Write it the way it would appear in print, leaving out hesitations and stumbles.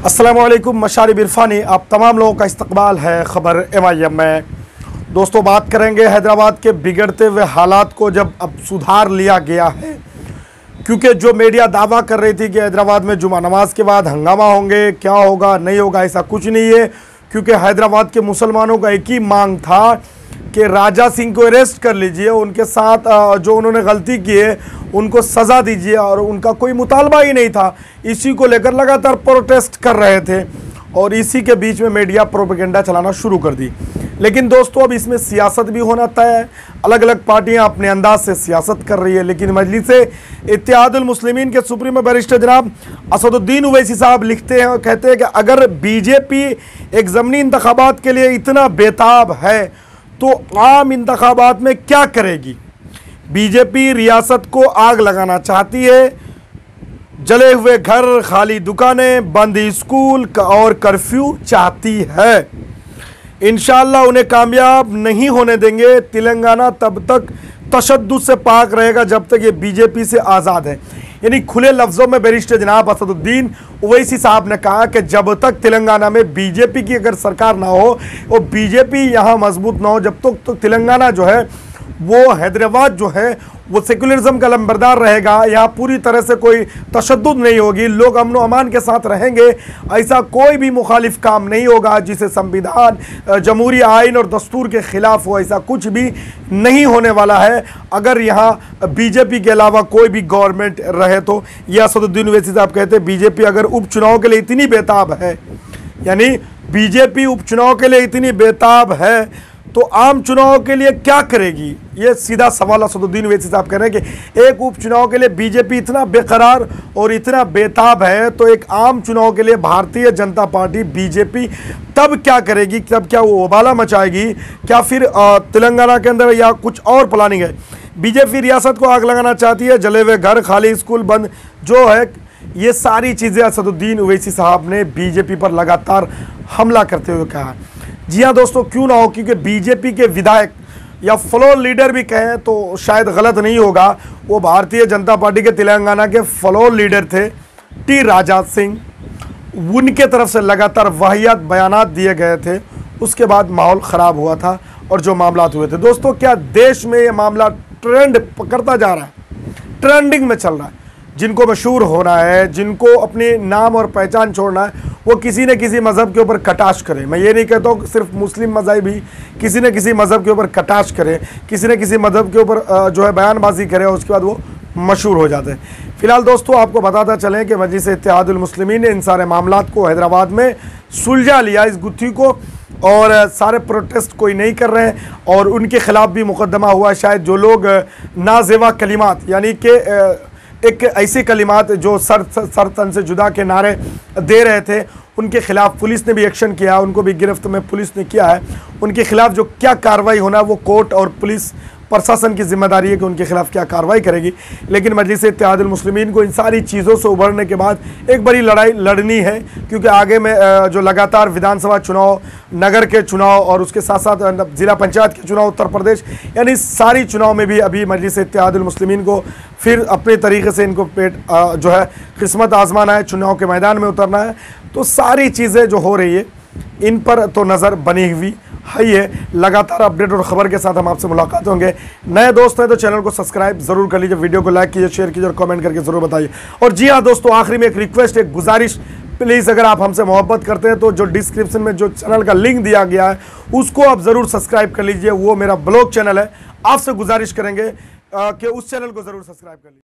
अस्सलामुअलैकुम, मशारिब इरफानी आप तमाम लोगों का इस्तकबाल है खबर MIM में। दोस्तों, बात करेंगे हैदराबाद के बिगड़ते हुए हालात को जब अब सुधार लिया गया है, क्योंकि जो मीडिया दावा कर रही थी कि हैदराबाद में जुमा नमाज के बाद हंगामा होंगे, क्या होगा नहीं होगा, ऐसा कुछ नहीं है। क्योंकि हैदराबाद के मुसलमानों का एक ही मांग था कि राजा सिंह को अरेस्ट कर लीजिए, उनके साथ जो उन्होंने गलती की है उनको सज़ा दीजिए, और उनका कोई मुतालबा ही नहीं था। इसी को लेकर लगातार प्रोटेस्ट कर रहे थे और इसी के बीच में मीडिया प्रोपेगेंडा चलाना शुरू कर दी। लेकिन दोस्तों, अब इसमें सियासत भी होना तय है। अलग अलग पार्टियां अपने अंदाज से सियासत कर रही है, लेकिन मजलिस-ए-इत्तेहादुल मुस्लिमीन के सुप्रीमो बैरिस्टर जनाब असदुद्दीन ओवैसी साहब लिखते हैं और कहते हैं कि अगर बीजेपी एक ज़मीनी इंतखाबात के लिए इतना बेताब है तो आम इंतखाबात में क्या करेगी। बीजेपी रियासत को आग लगाना चाहती है। जले हुए घर, खाली दुकानें, बंद स्कूल और कर्फ्यू चाहती है। इंशाअल्लाह उन्हें कामयाब नहीं होने देंगे। तेलंगाना तब तक तशद्दुद से पाक रहेगा जब तक ये बीजेपी से आज़ाद है। यानी खुले लफ्ज़ों में बैरिस्टर जनाब असदुद्दीन ओवैसी साहब ने कहा कि जब तक तेलंगाना में बीजेपी की अगर सरकार ना हो और बीजेपी यहाँ मजबूत ना हो, जब तक तो तेलंगाना जो है वो हैदराबाद जो है वो सेकुलरिज्म का लंबरदार रहेगा। यहाँ पूरी तरह से कोई तशद्दुद नहीं होगी, लोग अमन व अमान के साथ रहेंगे। ऐसा कोई भी मुखालिफ काम नहीं होगा जिसे संविधान, जमहूरी आइन और दस्तूर के ख़िलाफ़ हो। ऐसा कुछ भी नहीं होने वाला है अगर यहाँ बीजेपी के अलावा कोई भी गवर्नमेंट रहे तो। यह असदुद्दीन ओवैसी साहब कहते हैं बीजेपी अगर उपचुनाव के लिए इतनी बेताब है, यानी बीजेपी उपचुनाव के लिए इतनी बेताब है तो आम चुनाव के लिए क्या करेगी। ये सीधा सवाल असदुद्दीन ओवैसी साहब कह रहे हैं कि एक उपचुनाव के लिए बीजेपी इतना बेकरार और इतना बेताब है तो एक आम चुनाव के लिए भारतीय जनता पार्टी बीजेपी तब क्या करेगी, तब क्या वो उबाला मचाएगी, क्या फिर तेलंगाना के अंदर या कुछ और प्लानिंग है। बीजेपी रियासत को आग लगाना चाहती है, जले हुए घर, खाली स्कूल बंद जो है, ये सारी चीज़ें असदुद्दीन ओवैसी साहब ने बीजेपी पर लगातार हमला करते हुए कहा। जी हाँ दोस्तों, क्यों ना हो, क्योंकि बीजेपी के विधायक या फ्लोर लीडर भी कहें तो शायद गलत नहीं होगा, वो भारतीय जनता पार्टी के तेलंगाना के फ्लोर लीडर थे टी राजा सिंह। उनके तरफ से लगातार वाहियात बयानात दिए गए थे, उसके बाद माहौल ख़राब हुआ था और जो मामला हुए थे। दोस्तों, क्या देश में ये मामला ट्रेंड पकड़ता जा रहा है, ट्रेंडिंग में चल रहा है। जिनको मशहूर होना है, जिनको अपनी नाम और पहचान छोड़ना है, वो किसी न किसी मज़हब के ऊपर कटाश करें। मैं ये नहीं कहता हूँ सिर्फ मुस्लिम मज़हब ही किसी न किसी मज़हब के ऊपर कटाश करें, किसी न किसी मज़हब के ऊपर जो है बयानबाजी करें, उसके बाद वो मशहूर हो जाते हैं। फ़िलहाल दोस्तों, आपको बताता चलें कि मजलिस-ए-इत्तेहादुल मुस्लिमीन ने इन सारे मामलात को हैदराबाद में सुलझा लिया, इस गुत्थी को, और सारे प्रोटेस्ट कोई नहीं कर रहे हैं और उनके ख़िलाफ़ भी मुकदमा हुआ। शायद जो लोग नाजेवा कलिमात, यानी कि एक ऐसे कलिमात जो सर तन से जुदा के नारे दे रहे थे, उनके खिलाफ पुलिस ने भी एक्शन किया, उनको भी गिरफ्त में पुलिस ने किया है। उनके खिलाफ जो क्या कार्रवाई होना है वो कोर्ट और पुलिस प्रशासन की जिम्मेदारी है कि उनके खिलाफ क्या कार्रवाई करेगी। लेकिन मजलिस-ए-इत्तेहादुल मुस्लिमीन को इन सारी चीज़ों से उभरने के बाद एक बड़ी लड़ाई लड़नी है, क्योंकि आगे में जो लगातार विधानसभा चुनाव, नगर के चुनाव और उसके साथ साथ ज़िला पंचायत के चुनाव उत्तर प्रदेश, यानी सारी चुनाव में भी अभी मजलिस-ए-इत्तेहादुल मुस्लिमीन को फिर अपने तरीके से इनको जो है किस्मत आजमाना है, चुनाव के मैदान में उतरना है। तो सारी चीज़ें जो हो रही है इन पर तो नज़र बनी हुई है। ये लगातार अपडेट और ख़बर के साथ हम आपसे मुलाकात होंगे। नए दोस्त हैं तो चैनल को सब्सक्राइब ज़रूर कर लीजिए, वीडियो को लाइक कीजिए, शेयर कीजिए और कमेंट करके ज़रूर बताइए। और जी हाँ दोस्तों, आखिरी में एक रिक्वेस्ट, एक गुजारिश, प्लीज़ अगर आप हमसे मोहब्बत करते हैं तो जो डिस्क्रिप्शन में जो चैनल का लिंक दिया गया है उसको आप ज़रूर सब्सक्राइब कर लीजिए। वो मेरा ब्लॉग चैनल है। आपसे गुजारिश करेंगे कि उस चैनल को ज़रूर सब्सक्राइब कर लीजिए।